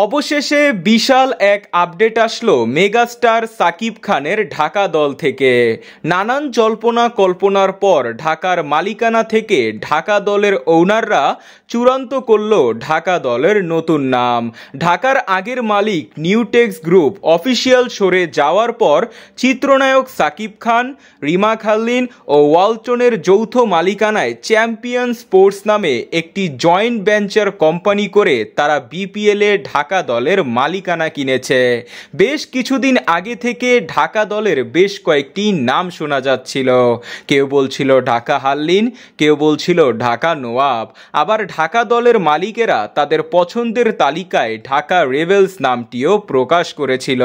অবশেষে বিশাল এক আপডেট আসলো মেগাস্টার সাকিব খানের ঢাকা দল থেকে। নানান জল্পনা কল্পনার পর ঢাকার মালিকানা থেকে ঢাকা দলের ওনাররা চূড়ান্ত করলো ঢাকা দলের নতুন নাম। ঢাকার আগের মালিক নিউটেক্স গ্রুপ অফিসিয়াল সরে যাওয়ার পর চিত্রনায়ক সাকিব খান, রিমা খাল্লিন ও ওয়ালটনের যৌথ মালিকানায় চ্যাম্পিয়ন স্পোর্টস নামে একটি জয়েন্ট ভেঞ্চার কোম্পানি করে তারা বিপিএলে ঢাকা দলের মালিকানা কিনেছে। বেশ কিছুদিন আগে থেকে ঢাকা দলের বেশ কয়েকটি নাম শোনা যাচ্ছিল। কেউ বলছিল ঢাকা হাল্লিন, কেউ বলছিল ঢাকা নওয়াব, আবার ঢাকা দলের মালিকেরা তাদের পছন্দের তালিকায় ঢাকা রেবেলস নামটিও প্রকাশ করেছিল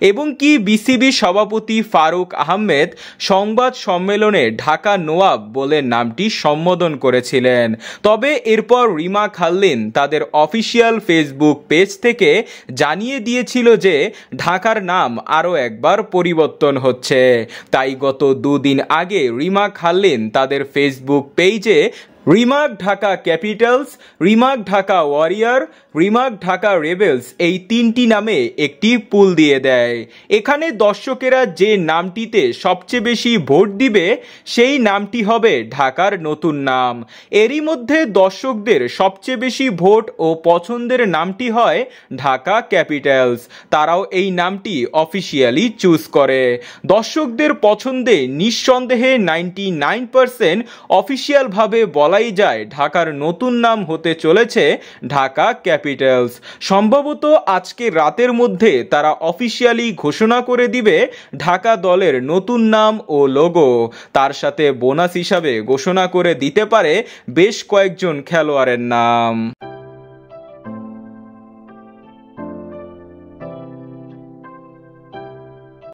এবং কি বিসিবি সভাপতি ফারুক আহমেদ সংবাদ সম্মেলনে ঢাকা নওয়াব বলে নামটি সম্বোধন করেছিলেন। তবে এরপর রিমা খাল্লিন তাদের অফিসিয়াল ফেসবুক পেজ থেকে জানিয়ে দিয়েছিল যে ঢাকার নাম আরও একবার পরিবর্তন হচ্ছে। তাই গত দুদিন আগে রিমা খাল্লিন তাদের ফেসবুক পেজে Remark Dhaka Capitals, Remark Dhaka Warrior, Remark Dhaka Rebels এই তিনটি নামে একটি পুল দিয়ে দেয়। এখানে দর্শকেরা যে নামটিতে সবচেয়ে বেশি ভোট দিবে সেই নামটি হবে ঢাকার নতুন নাম। এরই মধ্যে দর্শকদের সবচেয়ে বেশি ভোট ও পছন্দের নামটি হয় ঢাকা ক্যাপিটালস। তারাও এই নামটি অফিসিয়ালি চুজ করে। দর্শকদের পছন্দে নিঃসন্দেহে 99% অফিসিয়ালভাবে বলাই যায় ঢাকার নতুন নাম হতে চলেছে ঢাকা ক্যাপিটালস। সম্ভবত আজকে রাতের মধ্যে তারা অফিসিয়ালি ঘোষণা করে দিবে ঢাকা দলের নতুন নাম ও লোগো। তার সাথে বোনাস হিসাবে ঘোষণা করে দিতে পারে বেশ কয়েকজন খেলোয়াড়ের নাম।